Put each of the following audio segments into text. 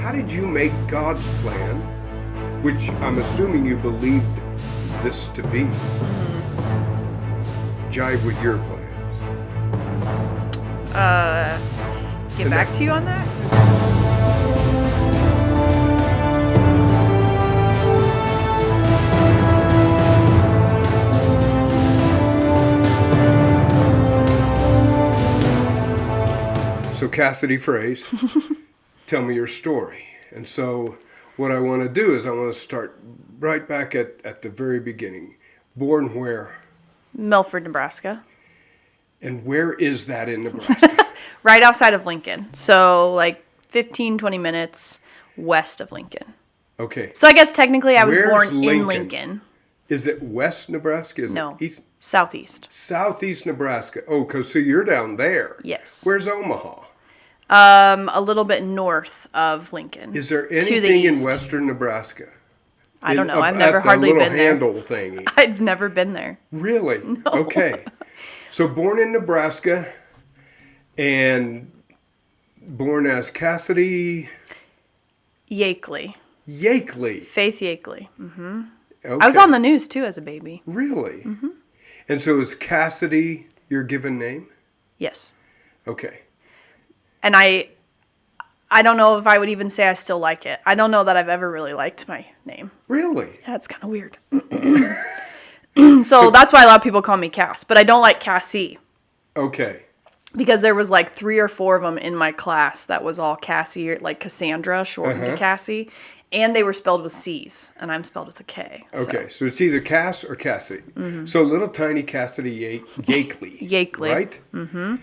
how did you make God's plan, which I'm assuming you believed this to be, jive with your plans? Get back to you on that? So Kassidy Froese, tell me your story. And so what I want to do is I want to start right back at the very beginning. Born where? Milford, Nebraska. And where is that in Nebraska? Right outside of Lincoln. So like 15, 20 minutes west of Lincoln. Okay. So I guess technically I was Where's born Lincoln? in Lincoln. Is it West Nebraska? Is No. it East? Southeast. Southeast Nebraska. Oh, so you're down there. Yes. Where's Omaha? A little bit north of Lincoln. Is there to the anything in east. western Nebraska? I don't know. I've At never the hardly little been there. handle thingy. I've never been there. Really? No. Okay. So born in Nebraska and born as Kassidy Yakeley. Yakeley. Faith Yakeley. Mm-hmm. Okay. I was on the news too as a baby. Really? Mm-hmm. And so is Kassidy your given name? Yes. Okay. And I don't know if I would even say I still like it. I don't know that I've ever really liked my name. Really? Yeah, it's kind of weird. So that's why a lot of people call me Cass, but I don't like Cassie. Okay. Because there was like 3 or 4 of them in my class that was all Cassie, like Cassandra, shortened to Cassie. And they were spelled with C's, and I'm spelled with a K. Okay, so it's either Cass or Kassidy. Mm-hmm. So little tiny Kassidy Yakeley. Yakeley. Right? Mm-hmm.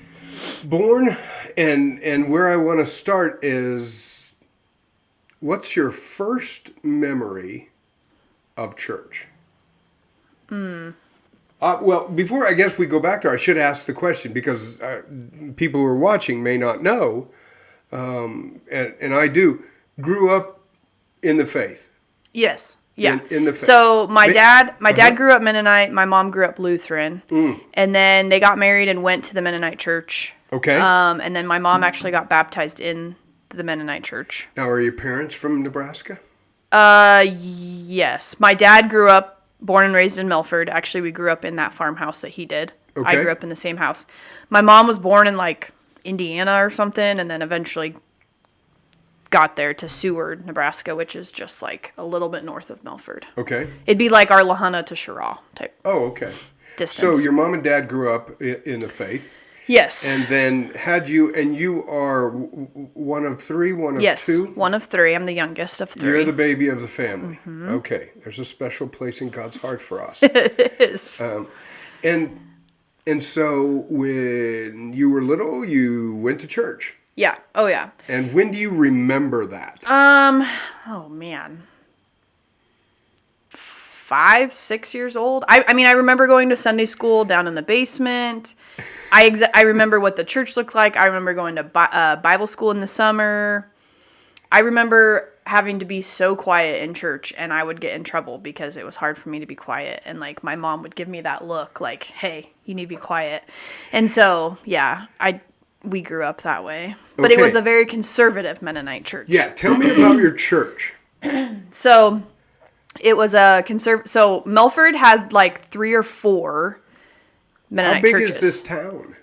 Born, and where I want to start is, what's your first memory of church? Well, before I guess we go back there, I should ask the question because people who are watching may not know, and I do, grew up in the faith. Yes. Yeah. In the faith. So my dad grew up Mennonite. My mom grew up Lutheran. And then they got married and went to the Mennonite church. Okay. And then my mom actually got baptized in the Mennonite church. Now, are your parents from Nebraska? Yes. My dad grew up, born and raised in Milford. Actually, we grew up in that farmhouse that he did. Okay. I grew up in the same house. My mom was born in like Indiana or something, and then eventually got there to Seward, Nebraska, which is just like a little bit north of Milford. Okay. It'd be like our Lahana to Sherrall type Oh, okay. distance. So your mom and dad grew up in the faith. Yes. And then you are one of 3, one of Yes, 2? one of 3. I'm the youngest of 3. You're the baby of the family. Mm-hmm. Okay. There's a special place in God's heart for us. It is. And so when you were little, you went to church. Yeah. Oh, yeah. And when do you remember that? Oh, man. 5, 6 years old. I mean, I remember going to Sunday school down in the basement. I remember what the church looked like. I remember going to Bible school in the summer. I remember having to be so quiet in church, and I would get in trouble because it was hard for me to be quiet. And, like, my mom would give me that look like, hey, you need to be quiet. And so, yeah, we grew up that way. But it was a very conservative Mennonite church. Yeah, tell me about your church. So it was a so Milford had like 3 or 4 Mennonite churches. How big is this town?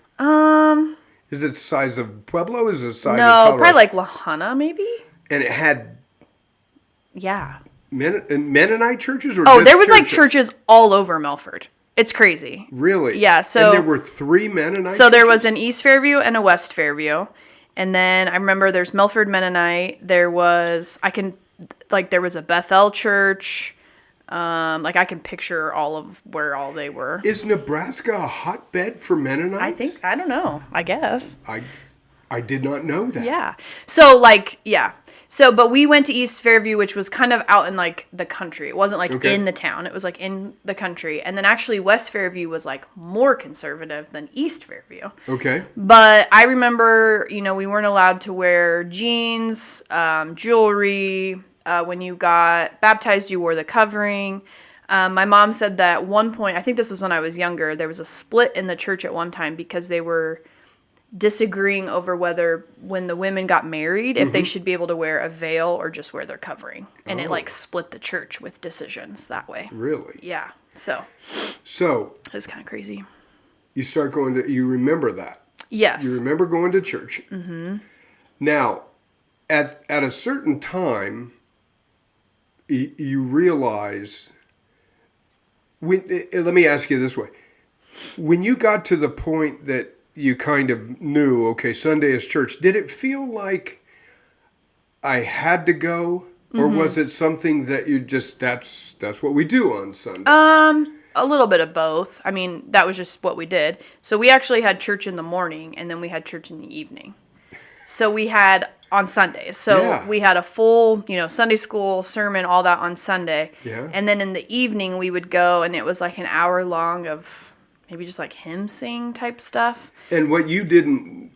Is it the size of Pueblo? Is it the size of No, Colorado? probably like Lahana maybe? And it had Yeah. Mennonite churches? Or Oh, just there was like churches? churches all over Milford. It's crazy. Really? Yeah, so And there were 3 Mennonite So there churches? was an East Fairview and a West Fairview. And then I remember there's Milford Mennonite. There was there was a Bethel church. I can picture all of where all they were. Is Nebraska a hotbed for Mennonites? I don't know. I guess. I did not know that. Yeah. So but we went to East Fairview, which was kind of out in like the country. It wasn't like in the town. It was like in the country. And then actually West Fairview was like more conservative than East Fairview. Okay. But I remember, we weren't allowed to wear jeans, jewelry. When you got baptized, you wore the covering. My mom said that at one point, I think this was when I was younger, there was a split in the church at one time because they were disagreeing over whether when the women got married, if they should be able to wear a veil or just wear their covering. And it like split the church with decisions that way. Really? Yeah. So So it was kind of crazy. you start going to, you remember that. Yes. You remember going to church. Mm-hmm. Now, at a certain time, you realize, let me ask you this way. When you got to the point that you kind of knew, okay, Sunday is church, did it feel like I had to go? Or was it something that you just, that's what we do on Sunday? A little bit of both. I mean, that was just what we did. So we actually had church in the morning, and then we had church in the evening. So we had on Sundays. So we had a full, Sunday school, sermon, all that on Sunday. Yeah. And then in the evening we would go, and it was like an hour long of maybe just like hymn sing type stuff. And what you didn't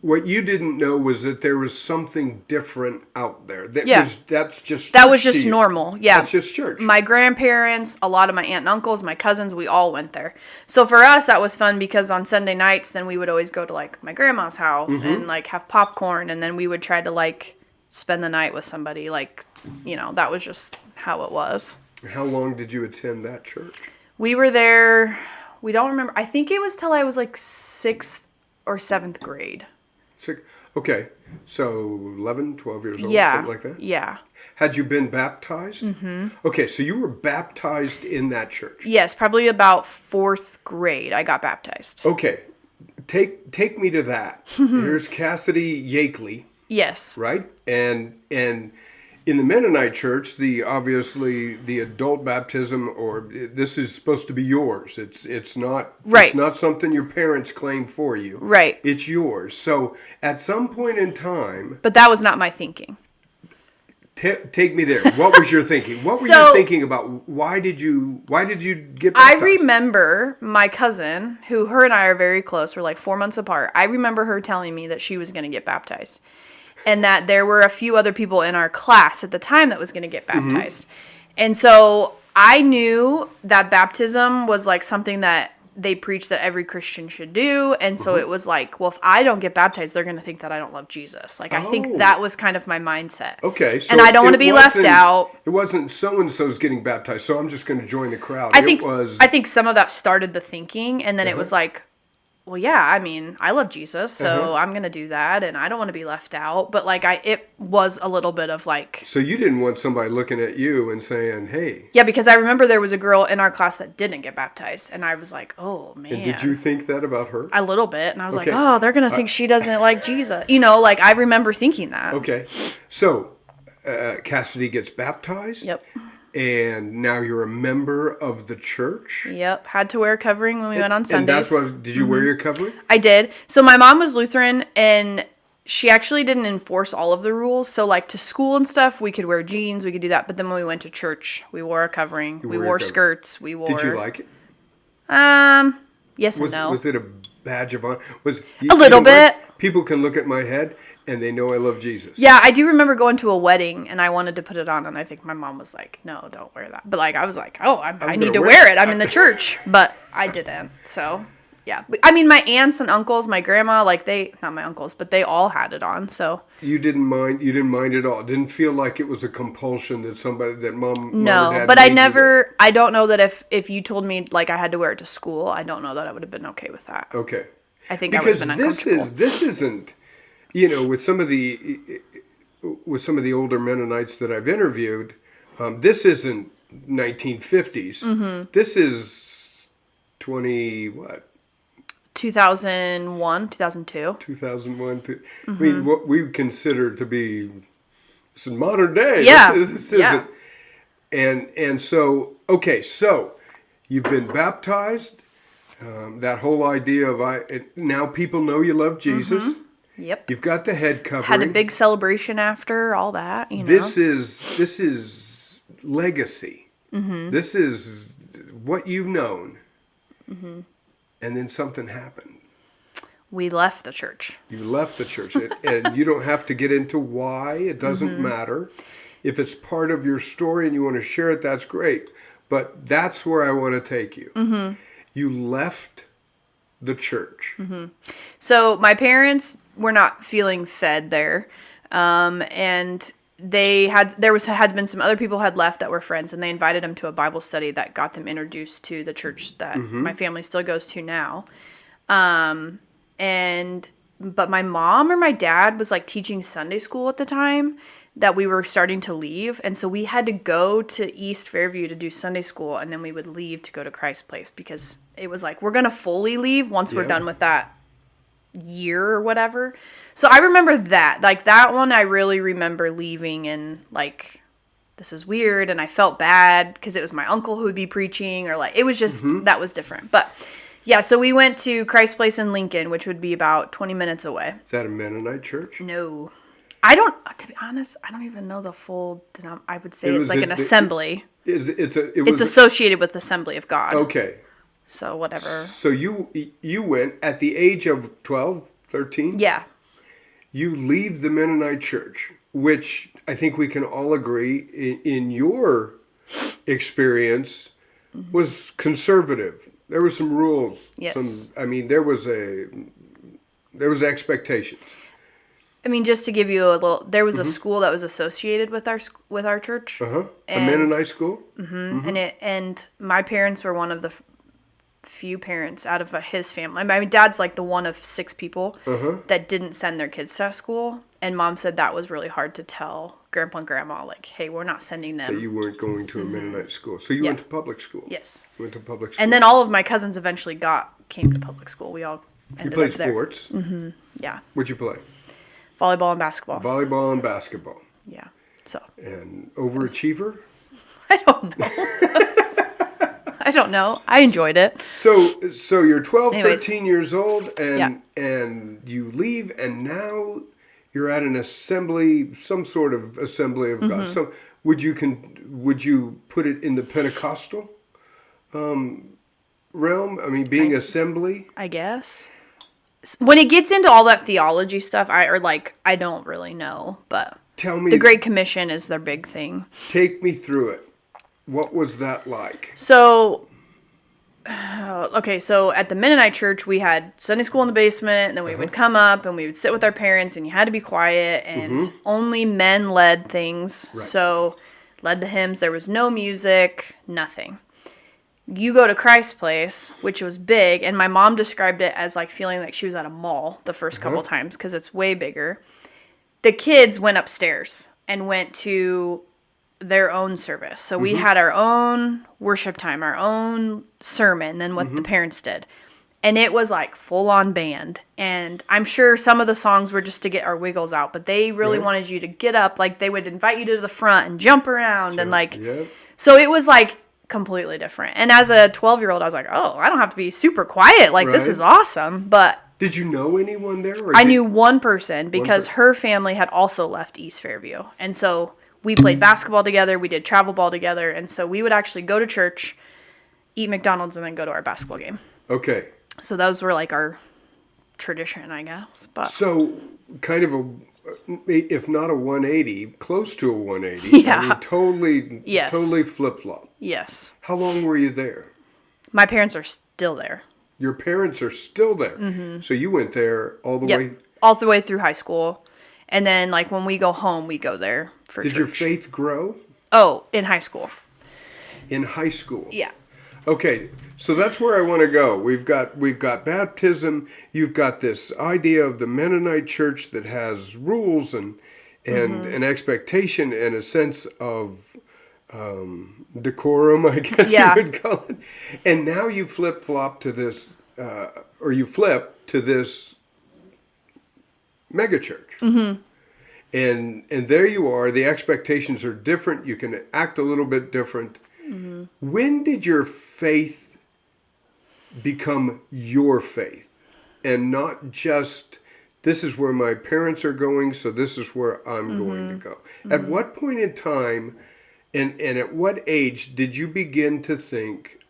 know was that there was something different out there. That was just normal. Yeah. That's just church. My grandparents, a lot of my aunt and uncles, my cousins, we all went there. So for us, that was fun because on Sunday nights, then we would always go to like my grandma's house and like have popcorn, and then we would try to like spend the night with somebody. Like, that was just how it was. How long did you attend that church? We were there. We don't remember. I think it was till I was like 6th or 7th grade. Okay. So 11, 12 years old, Yeah. something like that? Yeah. Had you been baptized? Mm-hmm. Okay, so you were baptized in that church. Yes, probably about 4th grade I got baptized. Okay. Take me to that. Here's Kassidy Yakely, Yes. right? And in the Mennonite church, obviously the adult baptism, or this is supposed to be yours. It's not right. It's not something your parents claim for you. Right. It's yours. So at some point in time, but that was not my thinking. Take me there. What was your thinking? What were you thinking about? Why did you get baptized? I remember my cousin, who her and I are very close. We're like 4 months apart. I remember her telling me that she was going to get baptized. And that there were a few other people in our class at the time that was going to get baptized. Mm-hmm. And so I knew that baptism was like something that they preached that every Christian should do. And so it was like, well, if I don't get baptized, they're going to think that I don't love Jesus. Like, I think that was kind of my mindset. Okay. So and I don't want to be left out. It wasn't so-and-so's getting baptized, so I'm just going to join the crowd. I think some of that started the thinking. And then it was like, well, yeah, I mean, I love Jesus, so I'm going to do that, and I don't want to be left out. But, like, it was a little bit of, like... So you didn't want somebody looking at you and saying, hey... Yeah, because I remember there was a girl in our class that didn't get baptized, and I was like, oh, man. And did you think that about her? A little bit, and I was like, oh, they're going to think she doesn't like Jesus. Like, I remember thinking that. Okay. So, Kassidy gets baptized? Yep. And now you're a member of the church? Yep. Had to wear a covering when we went on Sundays. And did you wear your covering? I did. So my mom was Lutheran, and she actually didn't enforce all of the rules. So like to school and stuff, we could wear jeans, we could do that. But then when we went to church, we wore a covering. We wore skirts. We wore... Did you like it? Yes and no. Was it a badge of honor? A little bit. People can look at my head and they know I love Jesus. Yeah, I do remember going to a wedding and I wanted to put it on, and I think my mom was like, no, don't wear that. But like, I was like, oh, I need to wear it. I'm in the church. But I didn't. So, yeah. I mean, my aunts and uncles, my grandma, like not my uncles, but they all had it on. So you didn't mind at all. It didn't feel like it was a compulsion that mom no, or dad but I don't know that if you told me like I had to wear it to school, I don't know that I would have been okay with that. Okay. I think I would have been uncomfortable. This isn't, with some of the older Mennonites that I've interviewed, this isn't 1950s. Mm-hmm. This is 2001, 2002. 2001. I mean, what we consider to be this is modern day. Yeah. This isn't. And so, okay, so you've been baptized. That whole idea of now people know you love Jesus. Mm-hmm. Yep. You've got the head covering. Had a big celebration after all that. This is legacy. Mm-hmm. This is what you've known. Mm-hmm. And then something happened. We left the church. You left the church. And you don't have to get into why. It doesn't matter. If it's part of your story and you want to share it, that's great. But that's where I want to take you. Mm-hmm. You left the church. So my parents were not feeling fed there, and had been some other people had left that were friends, and they invited them to a Bible study that got them introduced to the church that my family still goes to now. But my mom or my dad was like teaching Sunday school at the time that we were starting to leave. And so we had to go to East Fairview to do Sunday school. And then we would leave to go to Christ's Place because it was like, we're going to fully leave once we're done with that year or whatever. So I remember that, like that one, I really remember leaving and like, this is weird. And I felt bad because it was my uncle who would be preaching, or like, it was just, that was different. But yeah, so we went to Christ's Place in Lincoln, which would be about 20 minutes away. Is that a Mennonite church? No. To be honest, I don't even know the full, I would say it's like an assembly. It's associated with Assembly of God. Okay. So whatever. So you went at the age of 12, 13? Yeah. You leave the Mennonite church, which I think we can all agree in your experience was conservative. There were some rules. Yes. There was expectations. I mean, just to give you a little, there was a school that was associated with our church. A Mennonite school. And my parents were one of the few parents out of his family. I mean, Dad's like the one of 6 people that didn't send their kids to school, and Mom said that was really hard to tell Grandpa and Grandma, like, hey, we're not sending them. That you weren't going to a Mennonite school, so you went to public school. Yes. You went to public school, and then all of my cousins eventually came to public school. We all ended you played up there. sports. Yeah. What'd you play? Volleyball and basketball. Volleyball and basketball. Yeah. So. And overachiever? I don't know. I don't know. I enjoyed it. So you're 12, Anyways. 13 years old, and you leave, and now you're at an assembly, some sort of assembly of God. So would you put it in the Pentecostal realm? I mean, being assembly? I guess. When it gets into all that theology stuff, I don't really know, but Tell me. The Great Commission is their big thing. Take me through it. What was that like? So, so at the Mennonite church, we had Sunday school in the basement, and then we would come up and we would sit with our parents, and you had to be quiet, and only men led things. Right. So, led the hymns. There was no music, nothing. You go to Christ's Place, which was big, and my mom described it as like feeling like she was at a mall the first couple times because it's way bigger. The kids went upstairs and went to their own service. So we had our own worship time, our own sermon than what the parents did. And it was like full on band. And I'm sure some of the songs were just to get our wiggles out, but they really wanted you to get up. Like they would invite you to the front and jump around and like, so it was like completely different. And as a 12-year-old, I was like, oh, I don't have to be super quiet. Like this is awesome. But did you know anyone there? I knew one person because her family had also left East Fairview. And so we played basketball together. We did travel ball together. And so we would actually go to church, eat McDonald's, and then go to our basketball game. Okay. So those were like our tradition, I guess. But so kind of if not a 180, close to a 180. Yeah. I mean, totally flip-flop. Yes. How long were you there? My parents are still there. Your parents are still there. So you went there all the way? All the way through high school. And then like when we go home, we go there for church. Did your faith grow? Oh, in high school. In high school? Yeah. Okay, so that's where I want to go. We've got baptism. You've got this idea of the Mennonite church that has rules and an expectation and a sense of decorum, I guess you would call it. And now you flip-flop to this, or you flip to this megachurch. And there you are. The expectations are different. You can act a little bit different. When did your faith become your faith and not just, this is where my parents are going, so this is where I'm going to go? At what point in time and at what age did you begin to think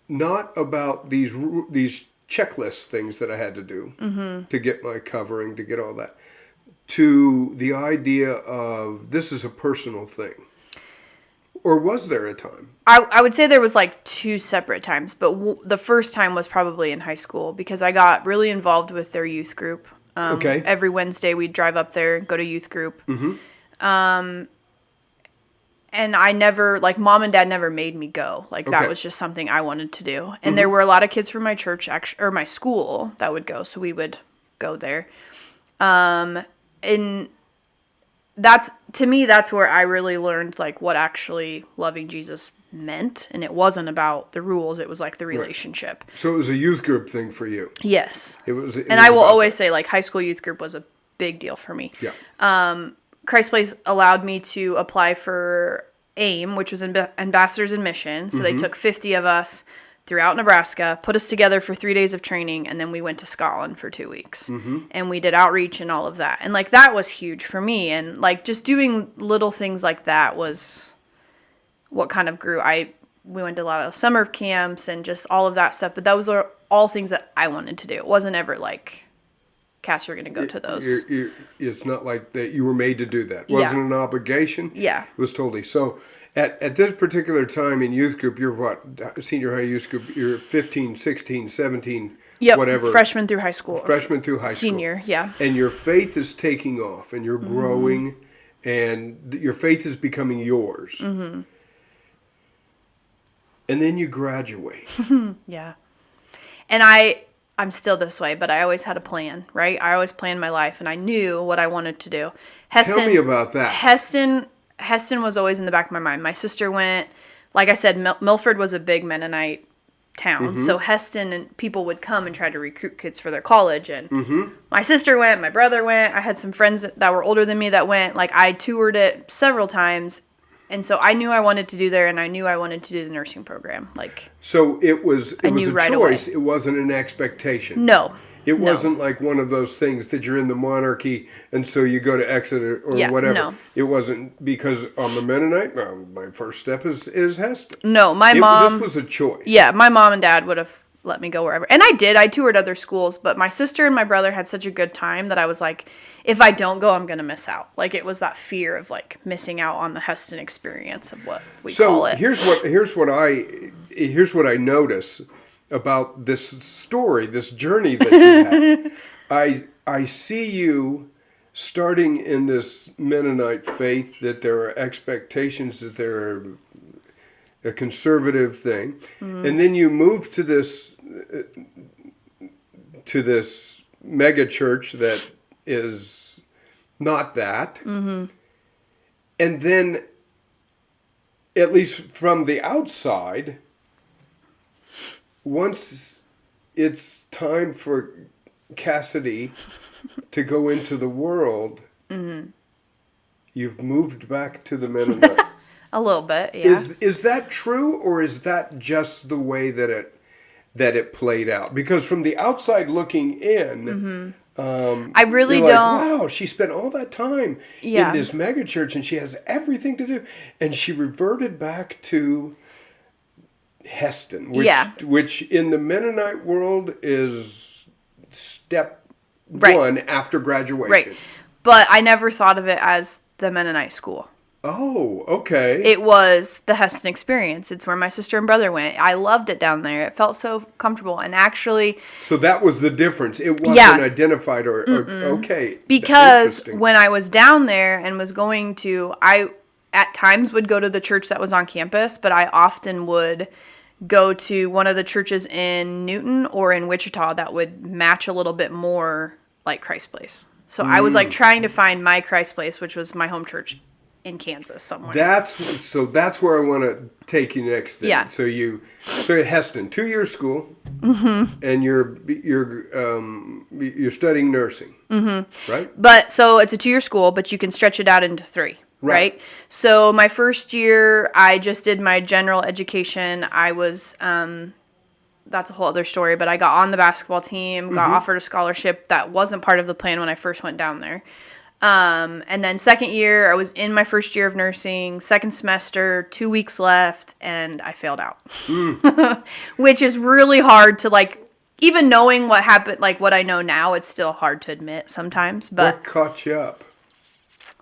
not about these checklist things that I had to do to get my covering, to get all that, to the idea of this is a personal thing? or was there a time? I would say there was like 2 separate times, but the first time was probably in high school because I got really involved with their youth group. Okay. Every Wednesday we'd drive up there, go to youth group. And I never, like, mom and dad never made me go. Like, that was just something I wanted to do. And there were a lot of kids from my church, or my school, that would go. So we would go there. And to me, that's where I really learned, like, what actually loving Jesus meant. And it wasn't about the rules. It was, like, the relationship. Right. So it was a youth group thing for you. Yes. It was I will always say, like, high school youth group was a big deal for me. Yeah. Christ Place allowed me to apply for AIM, which was Ambassadors in Mission. So they took 50 of us throughout Nebraska, put us together for 3 days of training, and then we went to Scotland for 2 weeks. And we did outreach and all of that. And, like, that was huge for me. And, like, just doing little things like that was what kind of grew. We went to a lot of summer camps and just all of that stuff. But those are all things that I wanted to do. It wasn't ever like, Cass, you're going to go to those. It's not like that you were made to do that. It wasn't an obligation. Yeah. It was totally. So at this particular time in youth group, you're what? Senior high youth group, you're 15, 16, 17, whatever. Freshman through high school. Freshman through high school. Senior, yeah. And your faith is taking off and you're growing and your faith is becoming yours. And then you graduate. Yeah. And I'm still this way, but I always had a plan, right? I always planned my life, and I knew what I wanted to do. Tell me about that. Heston was always in the back of my mind. My sister went, like I said, Milford was a big Mennonite town, so Heston and people would come and try to recruit kids for their college, and my sister went, my brother went, I had some friends that were older than me that went. Like, I toured it several times. And so I knew I wanted to do there, and I knew I wanted to do the nursing program. Like, so it was a right choice. away. It wasn't an expectation. No. It wasn't like one of those things that you're in the monarchy, and so you go to Exeter or whatever. No. It wasn't because I'm a Mennonite. My first step is Heston. No, mom. This was a choice. Yeah, my mom and dad would have let me go wherever. And I did. I toured other schools, but my sister and my brother had such a good time that I was like, if I don't go, I'm going to miss out. Like, it was that fear of, like, missing out on the Heston experience of what we call it. Here's what I notice about this story, this journey that you had. I see you starting in this Mennonite faith, that there are expectations, that there are a conservative thing, and then you move to this mega church that is not that, and then, at least from the outside, once it's time for Kassidy to go into the world, you've moved back to the Mennonite. A little bit, yeah. Is that true, or is that just the way that it played out? Because from the outside looking in, I really you're don't. Like, wow, she spent all that time in this megachurch, and she has everything to do, and she reverted back to Heston, which in the Mennonite world is step one after graduation. Right, but I never thought of it as the Mennonite school. Oh, okay. It was the Heston experience. It's where my sister and brother went. I loved it down there. It felt so comfortable. And actually... So that was the difference. It wasn't identified or okay. Because when I was down there and was going to... I, at times, would go to the church that was on campus, but I often would go to one of the churches in Newton or in Wichita that would match a little bit more like Christ Place. So I was, like, trying to find my Christ Place, which was my home church in Kansas somewhere. That's where I want to take you next. Then. Yeah. So at Heston, 2-year school, and you're studying nursing, right? But so it's a 2-year school, but you can stretch it out into 3. Right. So my first year, I just did my general education. I was, that's a whole other story, but I got on the basketball team, got offered a scholarship. That wasn't part of the plan when I first went down there. And then second year, I was in my first year of nursing, second semester, 2 weeks left, and I failed out. Which is really hard to, like, even knowing what happened, like what I know now, it's still hard to admit sometimes. But what caught you up?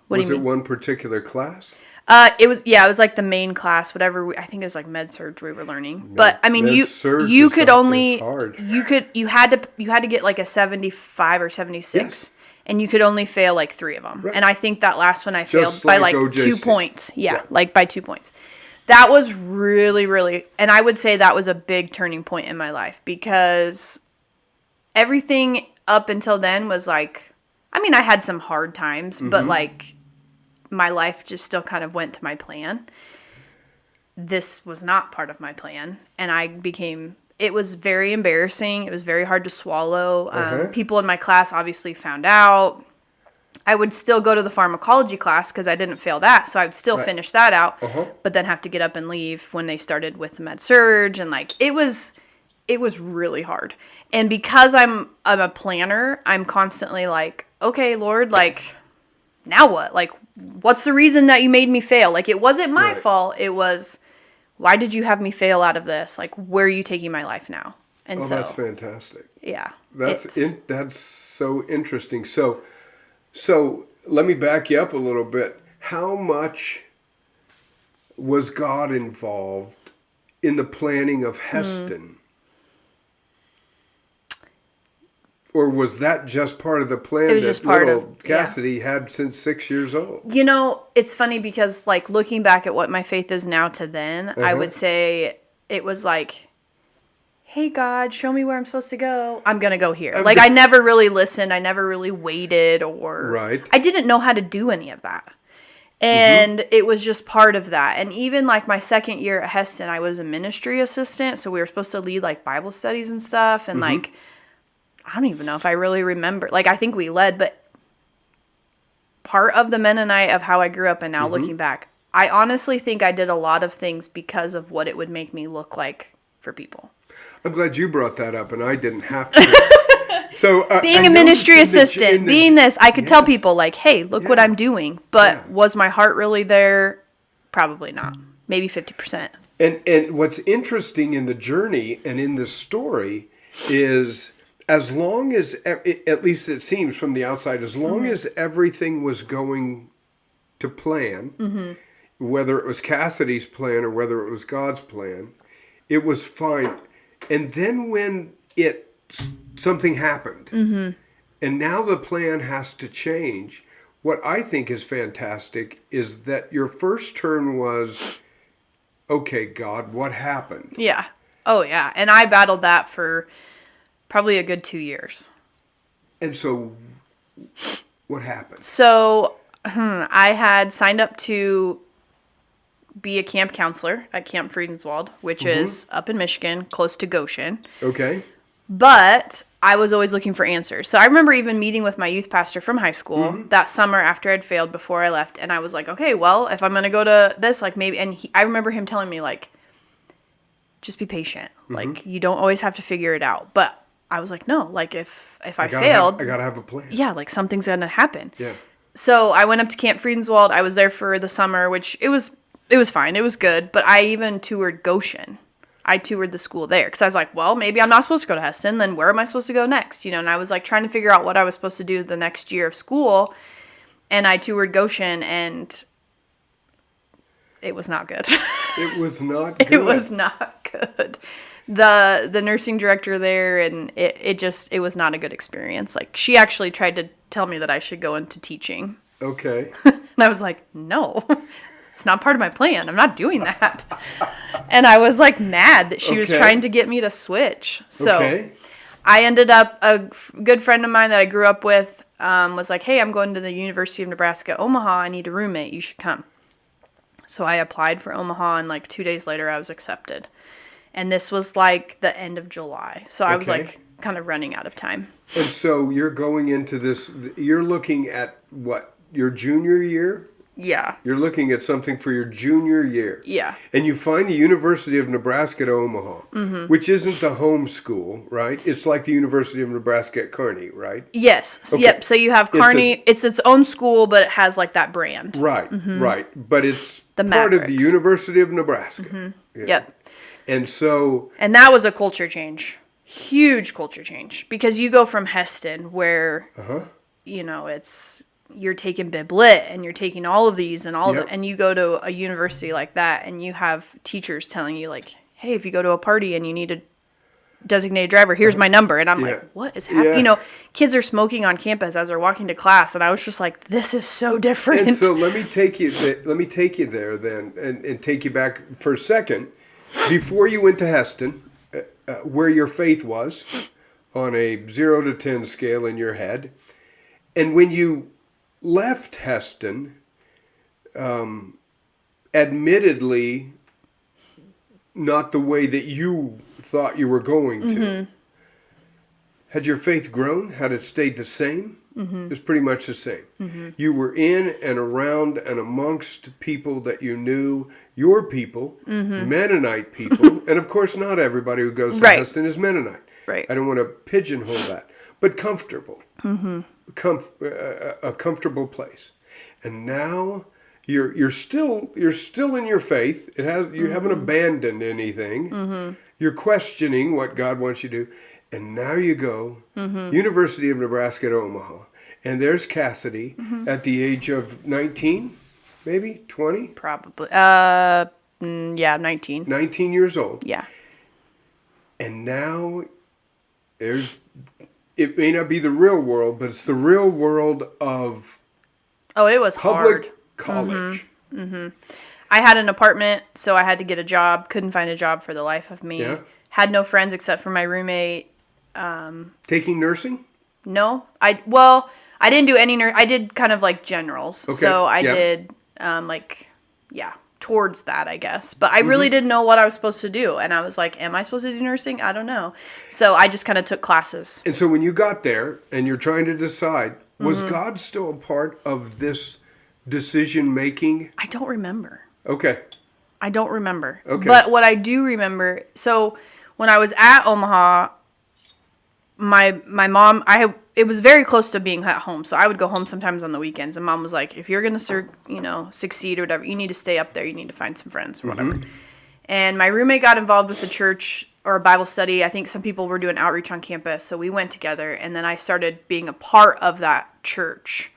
What do you mean? Was it one particular class? It was like the main class, whatever. I think it was like med surg we were learning. But I mean, Med-surg you is could only hard. you had to get like a 75 or 76, Yes. and you could only fail like 3 of them. Right. And I think that last one I failed Just by like like 2 OJC. points. Yeah, Yeah. like by 2 points. That was really, really, and I would say that was a big turning point in my life, because everything up until then was like, I mean, I had some hard times, but like my life just still kind of went to my plan. This was not part of my plan, and it was very embarrassing. It was very hard to swallow. People in my class obviously found out. I would still go to the pharmacology class because I didn't fail that, so I would still finish that out, but then have to get up and leave when they started with the med surg, and like it was really hard. And because I'm a planner, I'm constantly like, okay, Lord, like now what? Like, what's the reason that you made me fail? Like, it wasn't my fault. It was, why did you have me fail out of this? Like, where are you taking my life now? And so That's fantastic. yeah, That's so interesting. So let me back you up a little bit. How much was God involved in the planning of Heston? Or was that just part of the plan It was that just part little of- Kassidy had since 6 years old? You know, it's funny because, like, looking back at what my faith is now to then, I would say it was like, hey, God, show me where I'm supposed to go. I'm going to go here. Like, I never really listened. I never really waited, or Right. I didn't know how to do any of that. And it was just part of that. And even, like, my second year at Heston, I was a ministry assistant. So we were supposed to lead, like, Bible studies and stuff. And, like, I don't even know if I really remember. Like, I think we led, but part of the Mennonite of how I grew up, and now looking back, I honestly think I did a lot of things because of what it would make me look like for people. I'm glad you brought that up, and I didn't have to. So Being a a ministry assistant, being this, I could tell people, like, hey, look what I'm doing. But was my heart really there? Probably not. Maybe 50%. And what's interesting in the journey and in the story is, as long as, at least it seems from the outside, as long as everything was going to plan, whether it was Kassidy's plan or whether it was God's plan, it was fine. And then when something happened, and now the plan has to change, what I think is fantastic is that your first turn was, okay, God, what happened? Yeah. Oh, yeah. And I battled that for probably a good 2 years. And so what happened? So I had signed up to be a camp counselor at Camp Friedenswald, which is up in Michigan, close to Goshen. Okay. But I was always looking for answers. So I remember even meeting with my youth pastor from high school that summer after I'd failed before I left. And I was like, okay, well, if I'm going to go to this, like maybe, and I remember him telling me, like, just be patient. Like, you don't always have to figure it out. But I was like, no, like if I failed, I got to have a plan. yeah, like something's going to happen. Yeah. So I went up to Camp Friedenswald. I was there for the summer, which it was fine. It was good. But I even toured Goshen. I toured the school there because I was like, well, maybe I'm not supposed to go to Heston. Then where am I supposed to go next? You know, and I was like trying to figure out what I was supposed to do the next year of school. And I toured Goshen, and it was not good. It was not good. It was not good. The nursing director there, and it was not a good experience. Like, she actually tried to tell me that I should go into teaching. Okay. And I was like, no. It's not part of my plan. I'm not doing that. And I was like mad that she was trying to get me to switch. So I ended up, a good friend of mine that I grew up with was like, hey, I'm going to the University of Nebraska, Omaha. I need a roommate. You should come. So I applied for Omaha, and like 2 days later I was accepted. And this was like the end of July. So I was like kind of running out of time. And so you're going into this, you're looking at what, your junior year? Yeah. You're looking at something for your junior year. Yeah. And you find the University of Nebraska at Omaha, which isn't the home school, right? It's like the University of Nebraska at Kearney, right? Yes. Okay. Yep. So you have Kearney. It's its own school, but it has like that brand. Right, right. But it's The part of the Mavericks. University of Nebraska. Yeah. Yep. And so... And that was a culture change. Huge culture change. Because you go from Heston, where, you know, it's you're taking Bib Lit and you're taking all of these and all Yep. of it, and you go to a university like that and you have teachers telling you like, hey, if you go to a party and you need a designated driver, here's my number. And I'm Yeah. like, what is happening? Yeah. You know, kids are smoking on campus as they're walking to class. And I was just like, this is so different. And so let me take you there then, and take you back for a second. Before you went to Heston, where your faith was on a 0 to 10 scale in your head, and when you left Heston, admittedly, not the way that you thought you were going to. Had your faith grown? Had it stayed the same? It's pretty much the same. You were in and around and amongst people that you knew, your people, Mennonite people, and of course not everybody who goes to Right. Heston is Mennonite. Right. I don't want to pigeonhole that, but comfortable. A comfortable place. And now you're still in your faith. You haven't abandoned anything. You're questioning what God wants you to do. And now you go, University of Nebraska at Omaha, and there's Kassidy at the age of 19, maybe 20? Probably. Yeah, 19. 19 years old. Yeah. And now it may not be the real world, but it's the real world of Oh, it was hard. public college. I had an apartment, so I had to get a job. Couldn't find a job for the life of me. Yeah. Had no friends except for my roommate. Taking nursing? No, I didn't do any I did kind of like generals. Okay, So I yeah. did towards that, I guess. But I really didn't know what I was supposed to do, and I was like, am I supposed to do nursing? I don't know. So I just kind of took classes. And so when you got there and you're trying to decide, was God still a part of this decision making? I don't remember. Okay. I don't remember. Okay. But what I do remember, so when I was at Omaha, my mom, it was very close to being at home, so I would go home sometimes on the weekends, and Mom was like, if you're gonna succeed or whatever, you need to stay up there, you need to find some friends or whatever. And my roommate got involved with the church or a Bible study. I think some people were doing outreach on campus, so we went together, and then I started being a part of that church.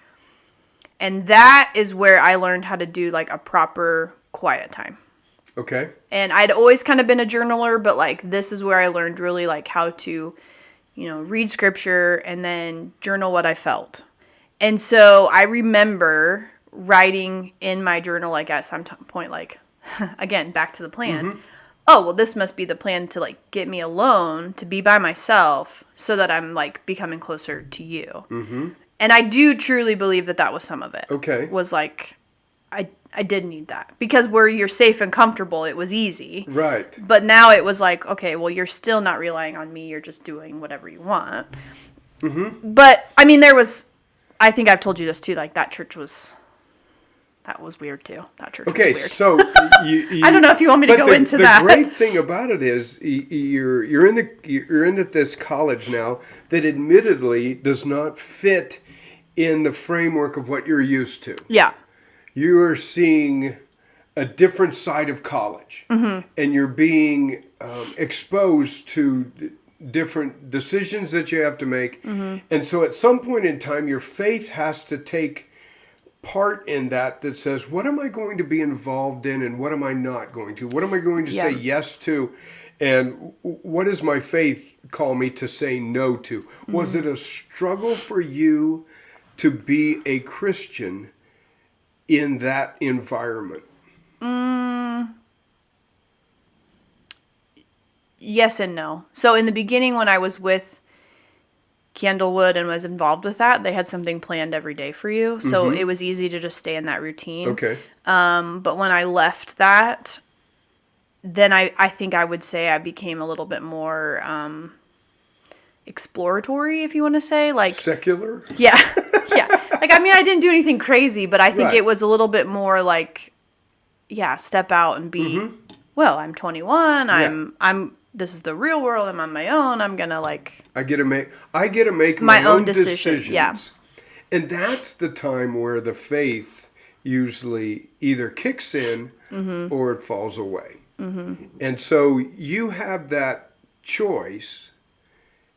And that is where I learned how to do like a proper quiet time. Okay. And I'd always kind of been a journaler, but like this is where I learned really like how to, read scripture and then journal what I felt. And so I remember writing in my journal like at some point, like, again, back to the plan. Oh, well, this must be the plan to like get me alone, to be by myself so that I'm like becoming closer to you. And I do truly believe that was some of it. Okay. Was like, I did need that. Because where you're safe and comfortable, it was easy. Right. But now it was like, okay, well, you're still not relying on me. You're just doing whatever you want. But, I mean, I think I've told you this too, like that was weird too. That church was weird. So you I don't know if you want me to go into that. The great thing about it is you're in this college now that admittedly does not fit in the framework of what you're used to. Yeah. You are seeing a different side of college, and you're being exposed to different decisions that you have to make. And so at some point in time, your faith has to take part in that says, what am I going to be involved in and what am I not going to? What am I going to say yes to? And what does my faith call me to say no to? Was it a struggle for you to be a Christian in that environment? Yes and no. So in the beginning, when I was with Candlewood and was involved with that, they had something planned every day for you. So it was easy to just stay in that routine. Okay. But when I left that, then I think I would say I became a little bit more exploratory, if you want to say. Like Secular? Yeah. Yeah. Like, I mean, I didn't do anything crazy, but I think Right. it was a little bit more like, step out and be, well, I'm 21. This is the real world. I'm on my own. I'm going to I get to make my own decision. decisions. Yeah. And that's the time where the faith usually either kicks in or it falls away. And so you have that choice.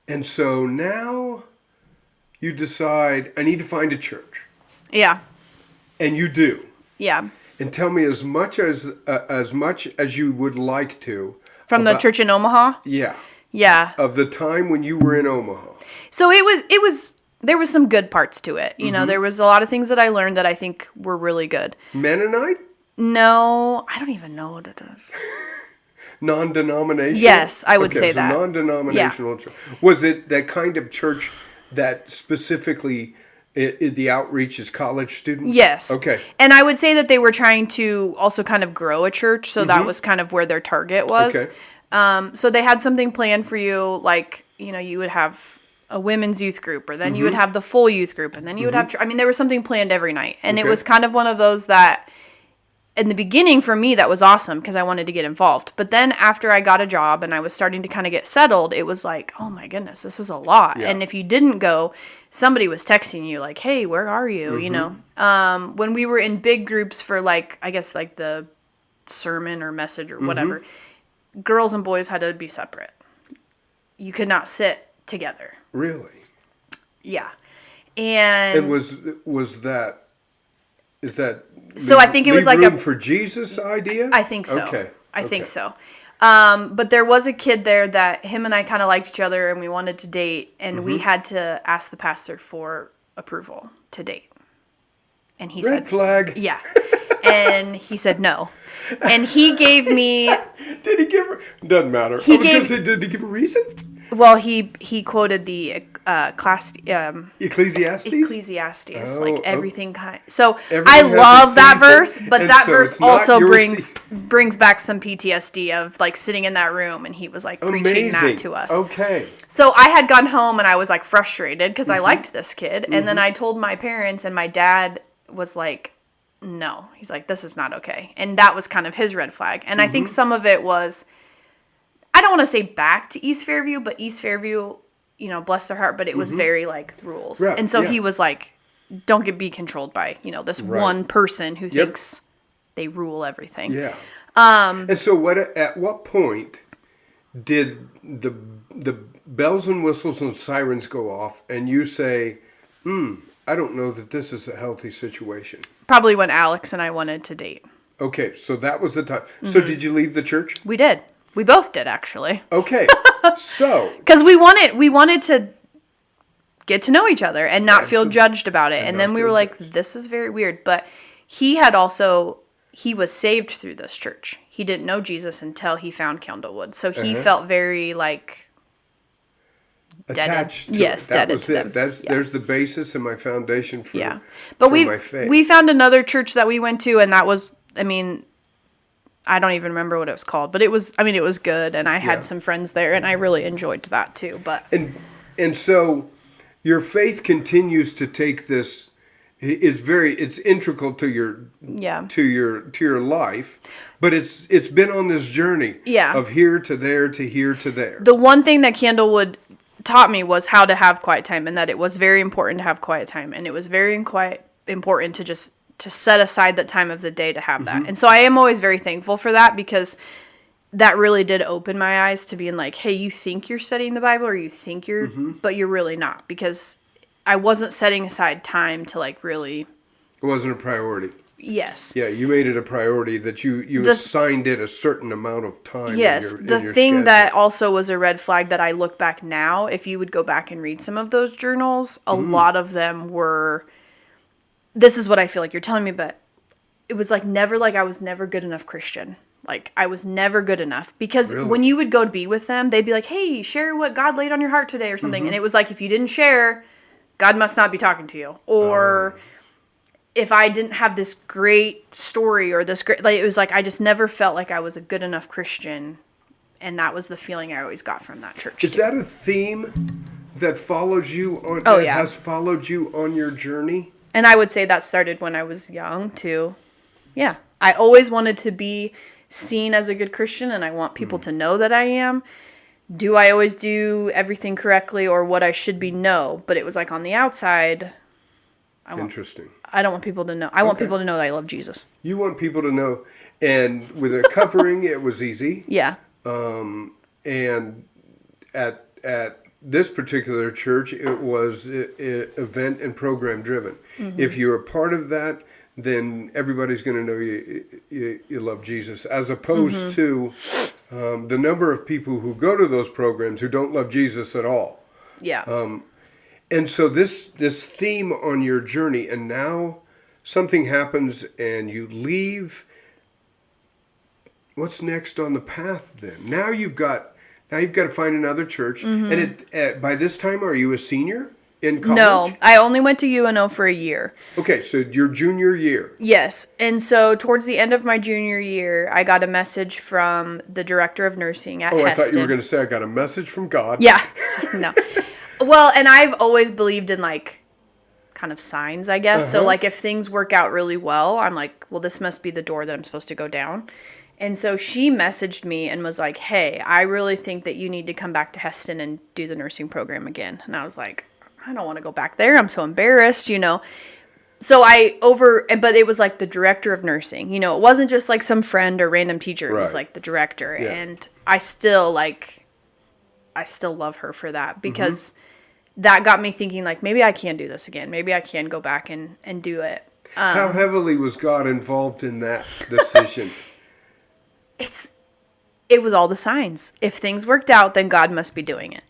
And so now you decide, I need to find a church. Yeah. And you do. Yeah. And tell me as much as you would like to. From the about- church in Omaha? Yeah. Yeah. Of the time when you were in Omaha. So there was some good parts to it. You know, there was a lot of things that I learned that I think were really good. Mennonite? No, I don't even know what it is. Non-denominational? Yes, I would say so that. Non-denominational church. Was it that kind of church that specifically the outreach is college students? Yes. Okay. And I would say that they were trying to also kind of grow a church, so that was kind of where their target was. Okay. So they had something planned for you, like, you know, you would have a women's youth group, or then you would have the full youth group, and then you would have, I mean, there was something planned every night. And it Okay. was kind of one of those that, in the beginning for me, that was awesome because I wanted to get involved. But then after I got a job and I was starting to kind of get settled, it was like, oh my goodness, this is a lot. Yeah. And if you didn't go, somebody was texting you like, hey, where are you? You know, when we were in big groups for like, I guess like the sermon or message or whatever, girls and boys had to be separate. You could not sit together. Really? Yeah. And was that, is that, so I think it was like room for Jesus idea? I think so. Okay. I think so. But there was a kid there that him and I kind of liked each other and we wanted to date, and we had to ask the pastor for approval to date. And he said, Red flag. yeah. And he said no. And he gave me, Did he give her? Doesn't matter. He I was gonna gave- say, did he give a reason? well, he quoted the Ecclesiastes? Ecclesiastes, Oh, like oh. everything kind. So Everything I has a love that season, verse, but and that so verse it's not also your brings back some PTSD of like sitting in that room and he was like preaching that to us. Okay. So I had gone home and I was like frustrated because I liked this kid, and then I told my parents, and my dad was like, no, he's like, this is not okay. And that was kind of his red flag. And I think some of it was, I don't want to say back to East Fairview, but East Fairview, you know, bless their heart, but it was very like rules. Right, And so yeah. he was like, don't be controlled by, you know, this Right. one person who thinks they rule everything. Yeah. And so at what point did the bells and whistles and sirens go off and you say, I don't know that this is a healthy situation? Probably when Alex and I wanted to date. Okay, so that was the time. So did you leave the church? We did. We both did, actually. Okay. So, Because we wanted to get to know each other and not feel Absolutely. judged about it. And And not then we feel were like, judged. this is very weird. But he was saved through this church. He didn't know Jesus until he found Candlewood. So he felt very like attached to Yes, it. That deaded was to it. them. Yeah. There's the basis and my foundation for, yeah. But for my faith. we found another church that we went to, and that was, I mean, I don't even remember what it was called, but it was good, and I had Yeah. some friends there, and I really enjoyed that too. But And so your faith continues to take this. It's integral to your life, but it's been on this journey of here to there to here to there. The one thing that Candlewood taught me was how to have quiet time, and that it was very important to have quiet time, and it was very important to set aside that time of the day to have that. And so I am always very thankful for that, because that really did open my eyes to being like, hey, you think you're studying the Bible, or you think you're, but you're really not, because I wasn't setting aside time to like really. It wasn't a priority. Yes. Yeah, you made it a priority that you assigned it a certain amount of time. Yes. in The your thing schedule. that also was a red flag that I look back now, if you would go back and read some of those journals, a lot of them were, this is what I feel like you're telling me, but it was like I was never good enough Christian. Like I was never good enough, because Really? when you would go to be with them, they'd be like, hey, share what God laid on your heart today or something. And it was like, if you didn't share, God must not be talking to you. Or if I didn't have this great story or this great, like, it was like, I just never felt like I was a good enough Christian. And that was the feeling I always got from that church. Is that a theme that follows you on? Oh, that yeah. has followed you on your journey? And I would say that started when I was young too. Yeah. I always wanted to be seen as a good Christian, and I want people to know that I am. Do I always do everything correctly or what I should be? No. But it was like on the outside, Interesting. I don't want people to know. I want people to know that I love Jesus. You want people to know, and with a covering, it was easy. Yeah. And at this particular church, it was event and program driven. If you're a part of that, then everybody's going to know you love Jesus, as opposed to the number of people who go to those programs who don't love Jesus at all. Yeah. And so this theme on your journey, and now something happens and you leave. What's next on the path then? Now you've got to find another church. And by this time, are you a senior in college? No, I only went to UNO for a year. Okay, so your junior year. Yes. And so towards the end of my junior year, I got a message from the director of nursing at Heston. I thought you were going to say I got a message from God. Yeah. No. Well, and I've always believed in like kind of signs, I guess. So like if things work out really well, I'm like, well, this must be the door that I'm supposed to go down. And so she messaged me and was like, hey, I really think that you need to come back to Heston and do the nursing program again. And I was like, I don't want to go back there. I'm so embarrassed, you know. So but it was like the director of nursing, you know, it wasn't just like some friend or random teacher. It was like the director. Yeah. And I still love her for that, because that got me thinking like, maybe I can do this again. Maybe I can go back and do it. How heavily was God involved in that decision? It was all the signs. If things worked out, then God must be doing it.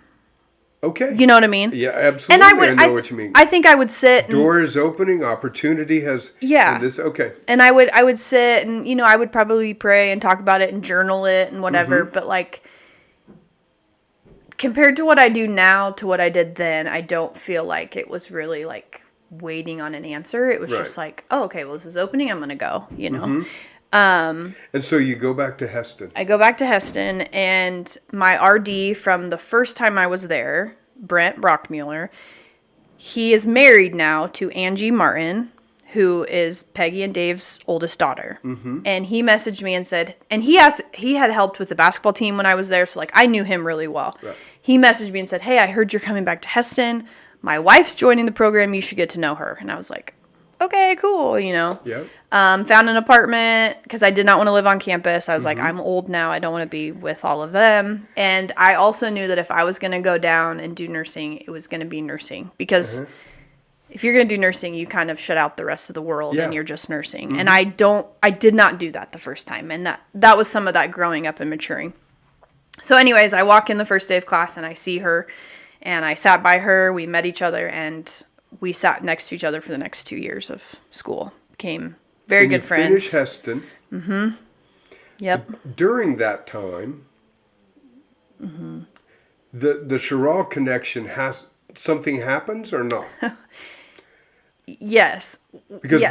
Okay. You know what I mean? Yeah, absolutely. And I know what you mean. I think I would sit. Door is opening. Opportunity has. Yeah. Okay. And I would sit and, you know, I would probably pray and talk about it and journal it and whatever. But like, compared to what I do now to what I did then, I don't feel like it was really like waiting on an answer. It was just like, oh, okay, well, this is opening. I'm going to go, you know? And so you go back to Heston. I go back to Heston, and my RD from the first time I was there, Brent Brockmuller, he is married now to Angie Martin, who is Peggy and Dave's oldest daughter. And he messaged me and said, and he had helped with the basketball team when I was there, so like I knew him really well. Right. He messaged me and said, hey, I heard you're coming back to Heston. My wife's joining the program. You should get to know her. And I was like, okay, cool, you know. Yeah. Found an apartment because I did not want to live on campus. I was like, I'm old now. I don't want to be with all of them. And I also knew that if I was going to go down and do nursing, it was going to be nursing. Because if you're going to do nursing, you kind of shut out the rest of the world and you're just nursing. And I did not do that the first time. And that was some of that growing up and maturing. So anyways, I walk in the first day of class and I see her. And I sat by her. We met each other and we sat next to each other for the next 2 years of school. Became very good friends. Finished Heston. Yep. During that time, the Sherrall connection something happens or not? Yes. Because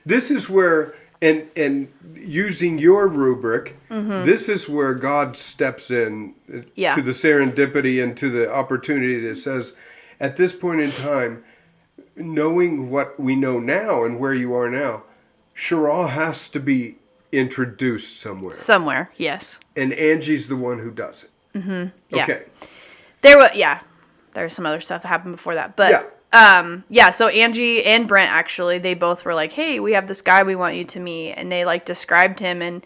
this is where, and using your rubric, this is where God steps in to the serendipity and to the opportunity that says, at this point in time, knowing what we know now and where you are now, Sherrall has to be introduced somewhere. Somewhere, yes. And Angie's the one who does it. Yeah. Okay. There was some other stuff that happened before that, but so Angie and Brent, actually, they both were like, hey, we have this guy we want you to meet, and they like described him, and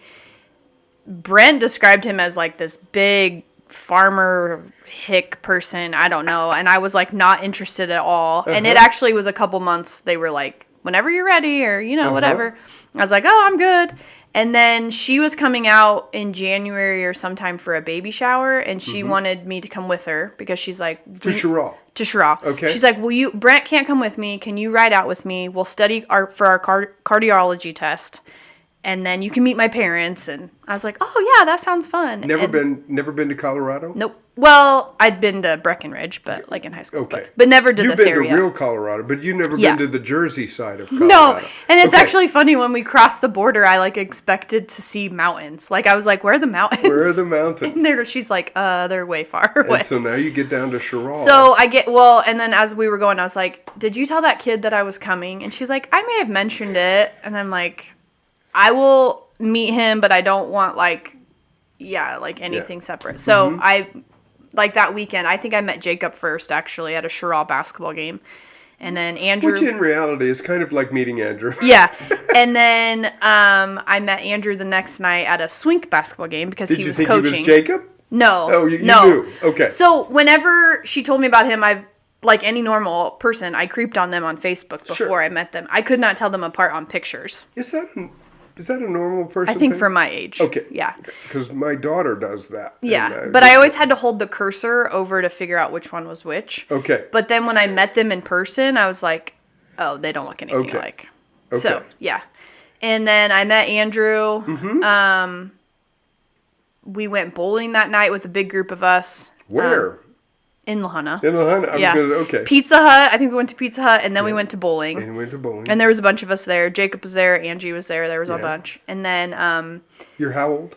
Brent described him as like this big farmer hick person, I don't know, and I was like not interested at all. And it actually was a couple months, they were like, whenever you're ready, or you know, whatever. I was like, oh, I'm good. And then she was coming out in January or sometime for a baby shower, and she wanted me to come with her because she's like, to Sherrall. Okay. She's like, Brent can't come with me, can you ride out with me? We'll study for our cardiology test, and then you can meet my parents. And I was like, oh yeah, that sounds fun. Never been to Colorado? Nope. Well, I'd been to Breckenridge, but like in high school. Okay. But never to this area. You've been to real Colorado, but you've never been to the Jersey side of Colorado. No, and it's actually funny, when we crossed the border, I like expected to see mountains. Like I was like, where are the mountains? Where are the mountains? And she's like, they're way far away. And so now you get down to Sherrall. So and then as we were going, I was like, did you tell that kid that I was coming? And she's like, I may have mentioned it. And I'm like, I will meet him, but I don't want anything separate. So like that weekend, I think I met Jacob first, actually, at a Sherrall basketball game. And then Andrew. Which in reality is kind of like meeting Andrew. Yeah. And then I met Andrew the next night at a swink basketball game because he was coaching. He was Jacob? No. Oh, you no. knew. Okay. So whenever she told me about him, like any normal person, I creeped on them on Facebook before Sure. I met them. I could not tell them apart on pictures. Is that a normal person I think thing? for my age. Okay. Yeah. Because my daughter does that. Yeah. And, But I always had to hold the cursor over to figure out which one was which. Okay. But then when I met them in person, I was like, oh, they don't look anything Okay. alike. Okay. So, yeah. And then I met Andrew. Mm-hmm. We went bowling that night with a big group of us. Where? In Lahana. In Lahana? Yeah. Okay. Pizza Hut. I think we went to Pizza Hut, and then we went to bowling. And went to bowling. And there was a bunch of us there. Jacob was there. Angie was there. There was a Yeah. bunch. And then, You're how old?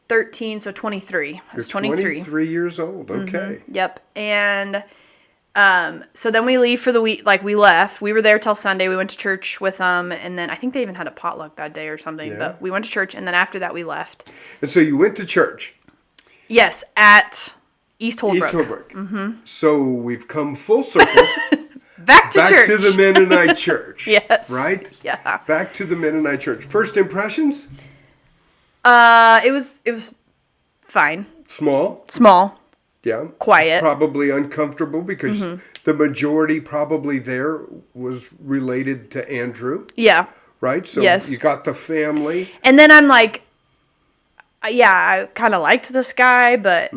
13, so 23. I was You're 23. 23 years old. Okay. Yep. And so then we leave for the week. Like, we left. We were there till Sunday. We went to church with them. And then I think they even had a potluck that day or something. Yeah. But we went to church. And then after that, we left. And so you went to church. Yes, at East Holbrook. East Holbrook. Mm-hmm. So we've come full circle. Back to Back church. to the Mennonite church. Yes. Right? Yeah. Back to the Mennonite church. First impressions? It was fine. Small. Yeah. Quiet. Probably uncomfortable because the majority probably there was related to Andrew. Yeah. Right? So Yes. you got the family. And then I'm like, yeah, I kind of liked this guy, but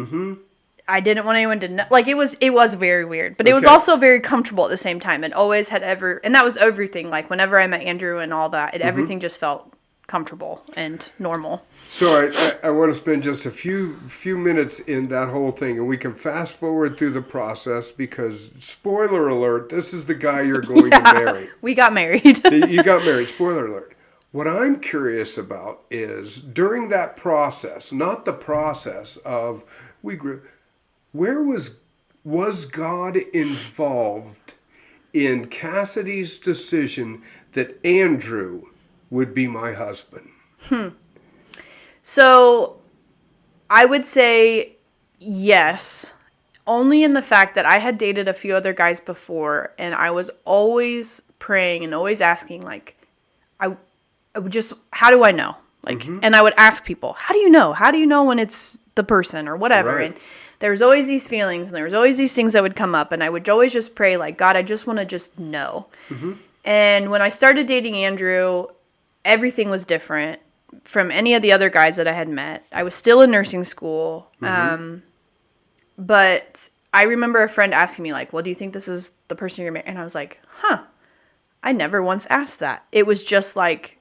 I didn't want anyone to know. Like, it was very weird, but it was Okay. also very comfortable at the same time. It always had and that was everything. Like, whenever I met Andrew and all that, everything just felt comfortable and normal. So I want to spend just a few minutes in that whole thing, and we can fast forward through the process because, spoiler alert, this is the guy you're going to marry. We got married. You got married, spoiler alert. What I'm curious about is during that process, not the process of we grew, where was God involved in Kassidy's decision that Andrew would be my husband? So I would say yes, only in the fact that I had dated a few other guys before, and I was always praying and always asking, like, I would just, how do I know? Like, and I would ask people, how do you know? How do you know when it's the person or whatever? Right. And there was always these feelings, and there was always these things that would come up, and I would always just pray, like, God, I just want to just know. And when I started dating Andrew, everything was different from any of the other guys that I had met. I was still in nursing school. But I remember a friend asking me, like, well, do you think this is the person you're marrying? And I was like, I never once asked that. It was just like,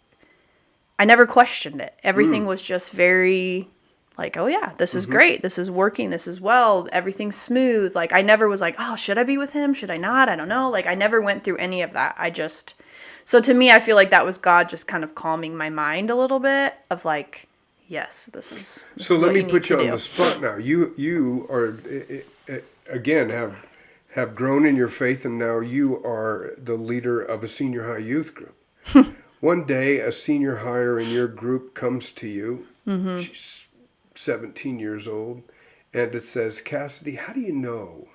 I never questioned it. Everything was just very like, oh yeah, this is great. This is working. This is well. Everything's smooth. Like, I never was like, oh, should I be with him? Should I not? I don't know. Like, I never went through any of that. So to me, I feel like that was God just kind of calming my mind a little bit of like, yes, this is So let what me need put to you on do. the spot now. You are again have grown in your faith, and now you are the leader of a senior high youth group. One day, a senior higher in your group comes to you. She's 17 years old, and it says, Kassidy, how do you know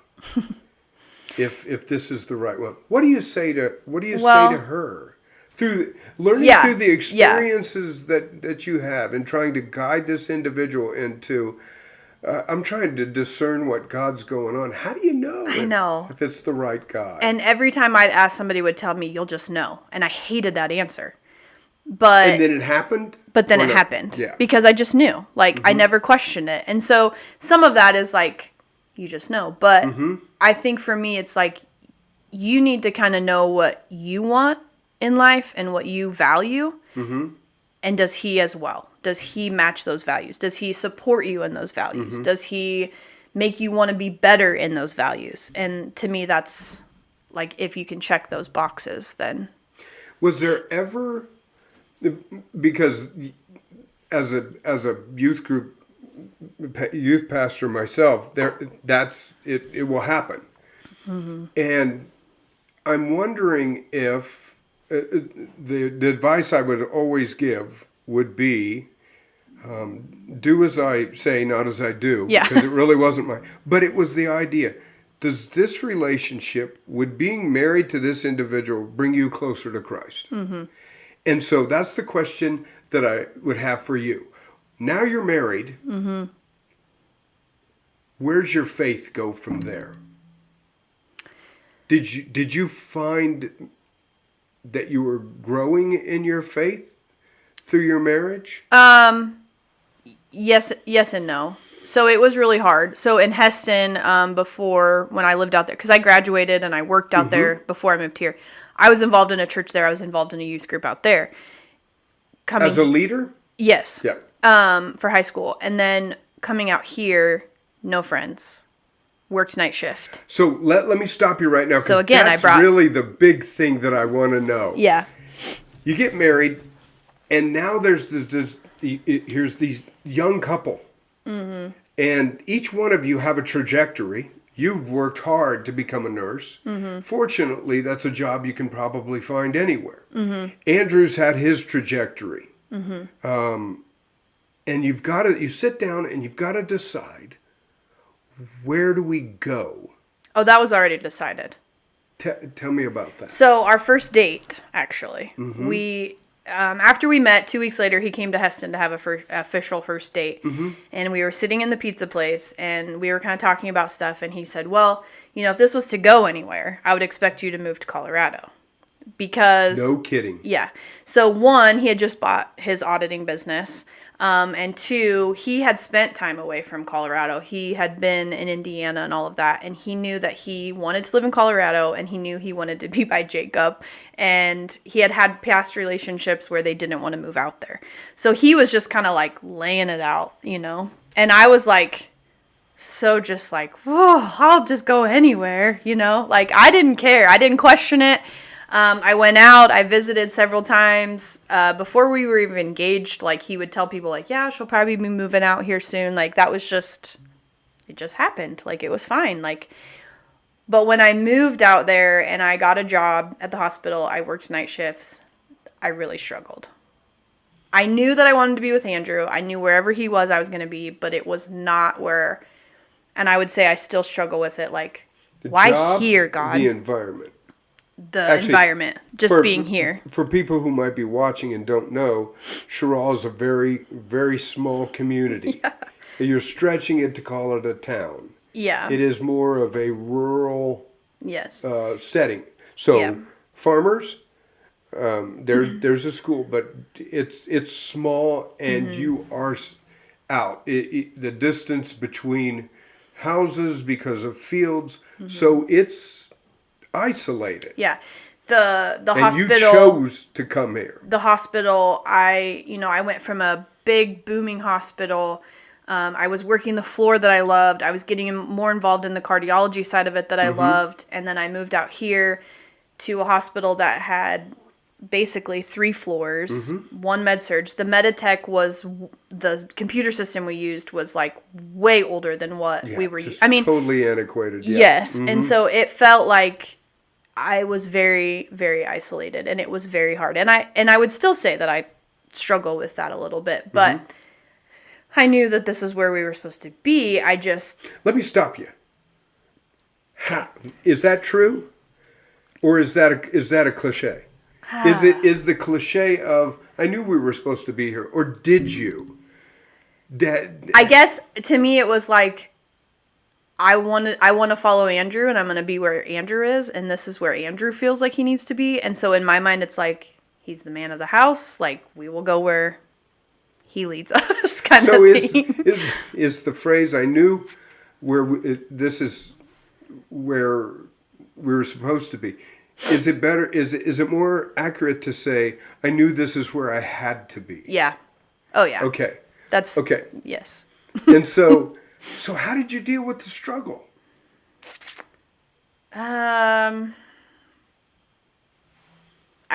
if this is the right one? What do you say to her? Through learning through the experiences that you have and trying to guide this individual into, I'm trying to discern what God's going on. How do you know? If it's the right guy? And every time I'd ask, somebody would tell me, you'll just know. And I hated that answer. But then it happened? But then it happened. Yeah. Because I just knew. Like, I never questioned it. And so some of that is like, you just know. But I think for me, it's like, you need to kind of know what you want in life and what you value. And does he as well? Does he match those values? Does he support you in those values? Does he make you want to be better in those values? And to me, that's like, if you can check those boxes, then. Was there ever, because as a youth pastor myself, it will happen. And I'm wondering if the advice I would always give would be, do as I say, not as I do. Yeah. Because it really wasn't but it was the idea. Does this relationship, would being married to this individual bring you closer to Christ? And so that's the question that I would have for you. Now you're married. Mm-hmm. Where's your faith go from there? Did you find that you were growing in your faith through your marriage? Yes, yes and no. So it was really hard. So in Heston, before when I lived out there, because I graduated and I worked out there before I moved here, I was involved in a church there. I was involved in a youth group out there. As a leader? Yes. Yeah. For high school, and then coming out here, no friends. Worked night shift. So let me stop you right now. So again, that's really the big thing that I want to know. Yeah. You get married, and now here's these young couple. Mm-hmm. And each one of you have a trajectory. You've worked hard to become a nurse. Mm-hmm. Fortunately, that's a job you can probably find anywhere. Mm-hmm. Andrew's had his trajectory. Mm-hmm. And you sit down and you've got to decide, where do we go? Oh, that was already decided. Tell me about that. So our first date, actually, we after we met, 2 weeks later, he came to Heston to have a official first date, and we were sitting in the pizza place, and we were kind of talking about stuff, and he said, "Well, if this was to go anywhere, I would expect you to move to Colorado." Because no kidding. Yeah. So one, he had just bought his auditing business. And two, he had spent time away from Colorado. He had been in Indiana and all of that. And he knew that he wanted to live in Colorado, and he knew he wanted to be by Jacob. And he had past relationships where they didn't want to move out there. So he was just kind of like laying it out, And I was like, so just like, whoa, I'll just go anywhere, Like I didn't care. I didn't question it. I went out, I visited several times, before we were even engaged, like, he would tell people, like, yeah, she'll probably be moving out here soon, like, that was just, it just happened, like, it was fine, like, but when I moved out there, and I got a job at the hospital, I worked night shifts, I really struggled. I knew that I wanted to be with Andrew, I knew wherever he was, I was going to be, but it was not where, and I would say I still struggle with it, like, why job, here, God? The environment. Environment, just being here. For people who might be watching and don't know, Sherrall is a very, very small community. Yeah. You're stretching it to call it a town. Yeah. It is more of a rural setting. So yeah. Farmers, there's a school, but it's small, and you are out. The distance between houses because of fields, so it's isolated. Yeah. The and hospital. You chose to come here. The hospital, I went from a big booming hospital. I was working the floor that I loved. I was getting more involved in the cardiology side of it that I loved. And then I moved out here to a hospital that had basically 3 floors, 1 med surg. The Meditech was, the computer system we used was like way older than what we were using. Totally antiquated. Yeah. Yes. And so it felt like I was very, very isolated, and it was very hard. And I would still say that I struggle with that a little bit, but I knew that this is where we were supposed to be. Let me stop you. Is that true? Or is that a cliche? Is the cliche of, I knew we were supposed to be here, or did you? I guess to me it was like, I want to follow Andrew, and I'm going to be where Andrew is, and this is where Andrew feels like he needs to be. And so in my mind, it's like, he's the man of the house. Like, we will go where he leads us, kind of thing. So is the phrase, I knew this is where we were supposed to be. Is it better? Is it more accurate to say, I knew this is where I had to be? Yeah. Oh, yeah. Okay. That's okay. Yes. And so how did you deal with the struggle? I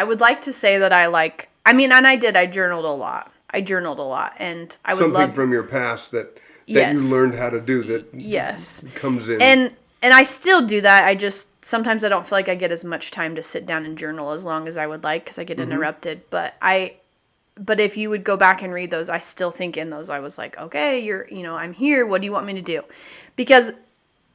would like to say that and I did. I journaled a lot. And I would something from your past that yes. you learned how to do that. Yes. Comes in. And I still do that. Sometimes I don't feel like I get as much time to sit down and journal as long as I would like, because I get interrupted. But if you would go back and read those, I still think in those I was like, okay, I'm here. What do you want me to do? Because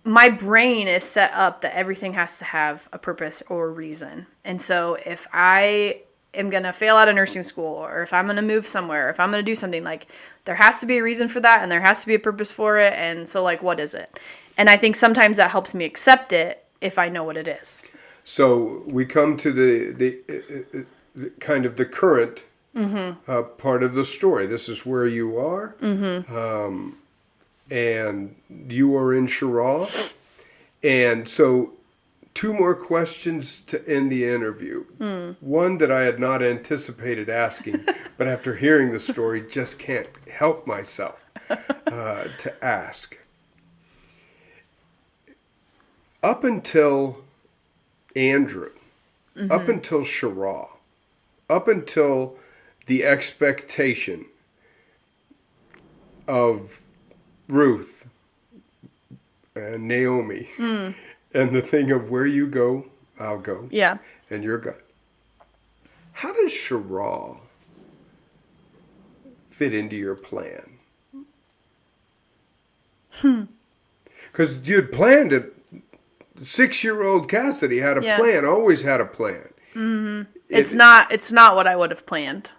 my brain is set up that everything has to have a purpose or reason. And so if I am going to fail out of nursing school, or if I'm going to move somewhere, or if I'm going to do something, like there has to be a reason for that, and there has to be a purpose for it. And so like, what is it? And I think sometimes that helps me accept it if I know what it is. So we come to the kind of the current part of the story. This is where you are, and you are in Shirah. And so 2 more questions to end the interview. One that I had not anticipated asking, but after hearing the story, just can't help myself to ask. Up until Andrew, up until Shirah, up until the expectation of Ruth and Naomi, and the thing of where you go, I'll go. Yeah. And you're God. How does Shirah fit into your plan? Because you'd planned it. 6-year-old Kassidy had a plan, always had a plan. It's not what I would have planned.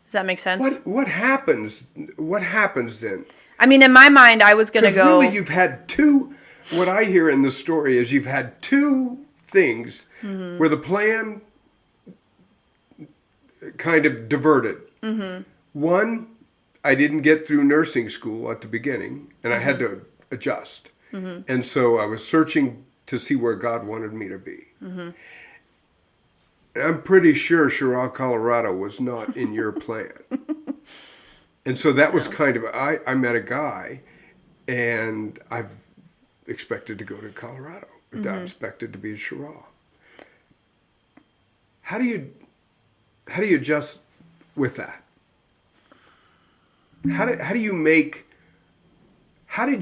Does that make sense? What happens? What happens then? I mean, in my mind, I was going to go... Really, you've had 2... What I hear in the story is you've had 2 things where the plan kind of diverted. One, I didn't get through nursing school at the beginning, and I had to adjust. And so I was searching to see where God wanted me to be. And I'm pretty sure Shirah, Colorado was not in your plan. And so that was kind of, I met a guy, and I've expected to go to Colorado. But I expected to be in Shirah. How do you adjust with that? How did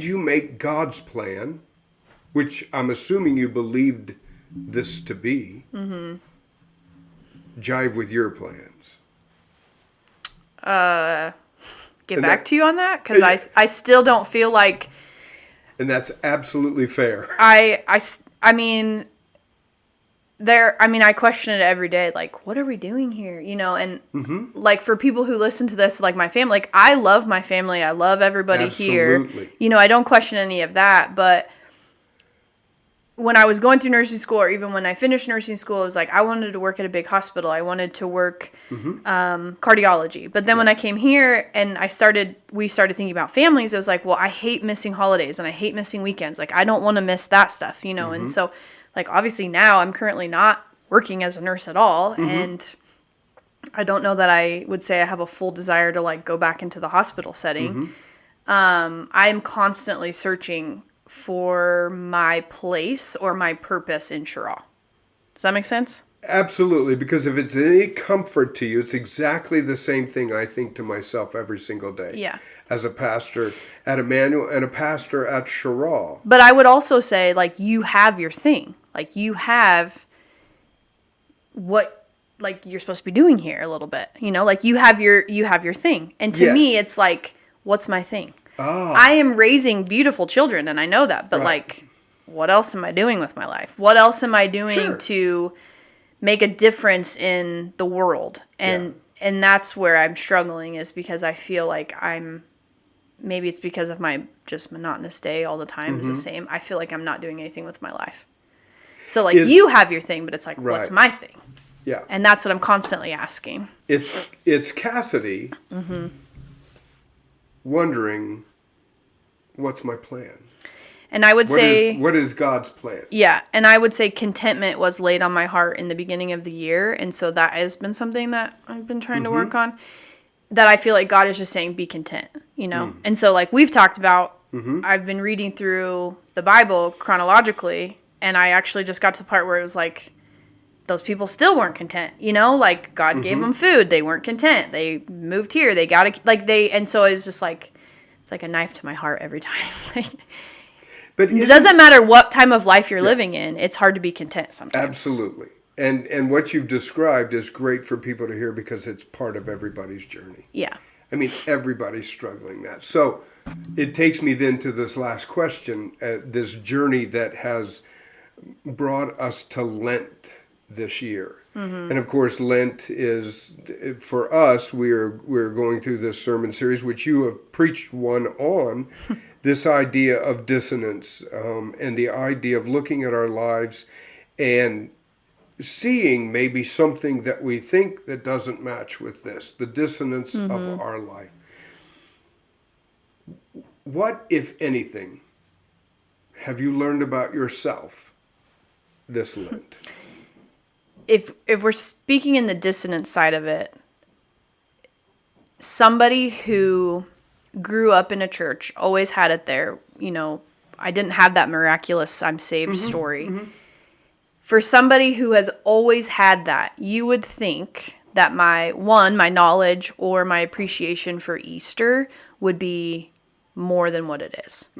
you make God's plan, which I'm assuming you believed this to be, jive with your plans? Get back to you on that? Because I still don't feel like... And that's absolutely fair. I mean, I question it every day. Like, what are we doing here? You know, and like for people who listen to this, like my family, like I love my family. I love everybody here. You know, I don't question any of that. But when I was going through nursing school, or even when I finished nursing school, it was like I wanted to work at a big hospital. I wanted to work cardiology. But then when I came here and we started thinking about families, it was like, well, I hate missing holidays and I hate missing weekends. Like I don't want to miss that stuff, you know. And so, like obviously now I'm currently not working as a nurse at all, and I don't know that I would say I have a full desire to like go back into the hospital setting. I'm constantly searching for my place or my purpose in Shirah. Does that make sense? Absolutely, because if it's any comfort to you, it's exactly the same thing I think to myself every single day. Yeah. As a pastor at Emmanuel and a pastor at Shirah. But I would also say, like, you have your thing. Like, you have what, like, you're supposed to be doing here a little bit. You know, like, you have your thing. And to me, it's like, what's my thing? Oh. I am raising beautiful children, and I know that. But, like, what else am I doing with my life? What else am I doing to make a difference in the world? And that's where I'm struggling, is because I feel like maybe it's because of my just monotonous day all the time is the same. I feel like I'm not doing anything with my life. So, like, you have your thing, but it's like, what's my thing? Yeah. And that's what I'm constantly asking. It's Kassidy wondering, what's my plan? And I would say... What is God's plan? Yeah, and I would say contentment was laid on my heart in the beginning of the year, and so that has been something that I've been trying to work on, that I feel like God is just saying, be content, you know? And so, like, we've talked about, I've been reading through the Bible chronologically, and I actually just got to the part where it was like, those people still weren't content, you know? Like, God gave them food, they weren't content, they moved here, they got to, like, and so it was just like, it's like a knife to my heart every time, like... But it doesn't matter what time of life you're living in. It's hard to be content sometimes. Absolutely. And what you've described is great for people to hear because it's part of everybody's journey. Yeah. I mean, everybody's struggling that. So it takes me then to this last question, this journey that has brought us to Lent this year. And of course, Lent is, for us, we're going through this sermon series, which you have preached one on, this idea of dissonance, and the idea of looking at our lives and seeing maybe something that we think that doesn't match with this, the dissonance of our life. What, if anything, have you learned about yourself this Lent? If we're speaking in the dissonance side of it, somebody who grew up in a church, always had it there, I didn't have that miraculous I'm saved story. For somebody who has always had that, you would think that my knowledge or my appreciation for Easter would be more than what it is.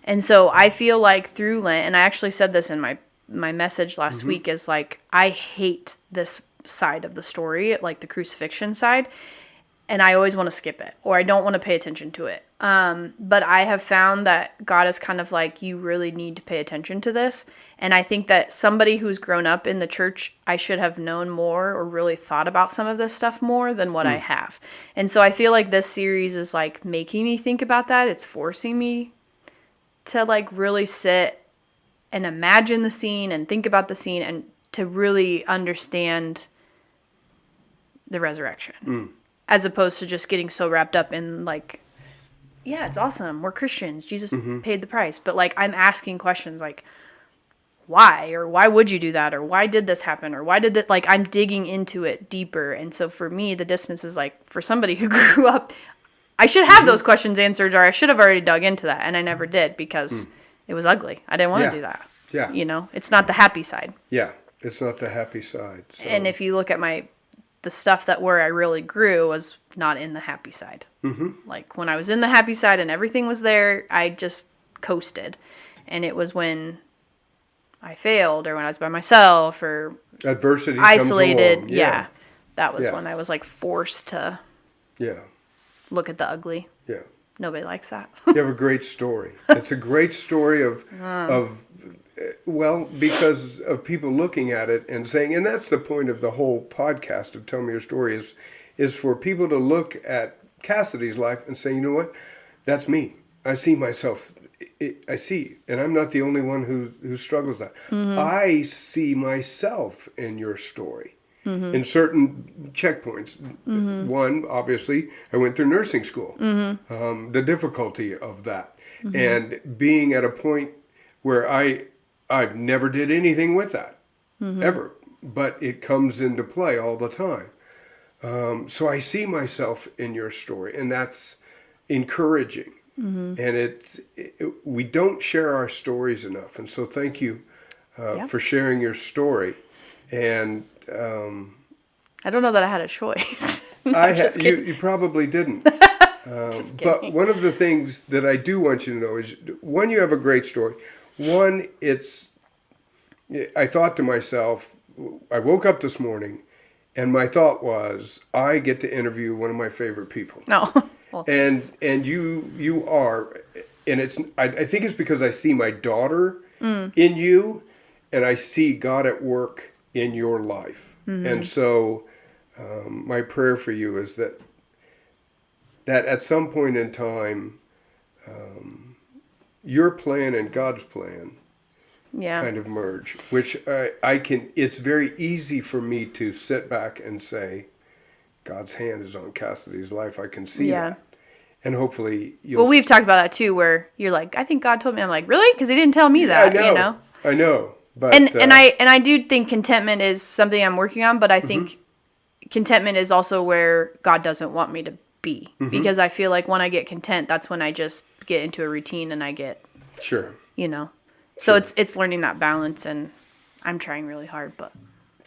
And so I feel like through Lent, and I actually said this in my message last week, is like, I hate this side of the story, like the crucifixion side, and I always want to skip it, or I don't want to pay attention to it. But I have found that God is kind of like, you really need to pay attention to this. And I think that somebody who's grown up in the church, I should have known more or really thought about some of this stuff more than what I have. And so I feel like this series is like making me think about that. It's forcing me to like really sit and imagine the scene and think about the scene and to really understand the resurrection. As opposed to just getting so wrapped up in like, yeah, it's awesome, we're Christians, Jesus paid the price. But like, I'm asking questions like, why? Or why would you do that? Or why did this happen? Or why did that? Like, I'm digging into it deeper. And so for me, the distance is like, for somebody who grew up, I should have those questions answered, or I should have already dug into that. And I never did because it was ugly. I didn't want to do that. Yeah. It's not the happy side. Yeah. It's not the happy side. So. And if you look at the stuff that where I really grew was not in the happy side. Like when I was in the happy side and everything was there, I just coasted. And it was when I failed or when I was by myself or adversity isolated. Comes along. Yeah. That was when I was like forced to look at the ugly. Yeah. Nobody likes that. You have a great story. It's a great story of because of people looking at it and saying, and that's the point of the whole podcast of Tell Me Your Story is for people to look at Kassidy's life and say, you know what, that's me. I see myself. I see, and I'm not the only one who struggles that. I see myself in your story in certain checkpoints. One, obviously, I went through nursing school. The difficulty of that, and being at a point where I never did anything with that ever, but it comes into play all the time. So I see myself in your story, and that's encouraging. And we don't share our stories enough, and so thank you for sharing your story. And I don't know that I had a choice. You probably didn't. But one of the things that I do want you to know is, one, you have a great story. One, I thought to myself, I woke up this morning, and my thought was, I get to interview one of my favorite people. No. Well, and you are, and I think it's because I see my daughter in you, and I see God at work in your life. And so my prayer for you is that at some point in time, your plan and God's plan kind of merge, which it's very easy for me to sit back and say, God's hand is on Kassidy's life. I can see that. And hopefully Well, we've talked about that too, where you're like, I think God told me. I'm like, really? Because he didn't tell me that, I know. But, and I do think contentment is something I'm working on, but I think contentment is also where God doesn't want me to be. Because I feel like when I get content, that's when I just get into a routine and I get, So it's learning that balance, and I'm trying really hard, but.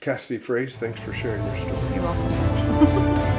Kassidy Froese, thanks for sharing your story. You're welcome.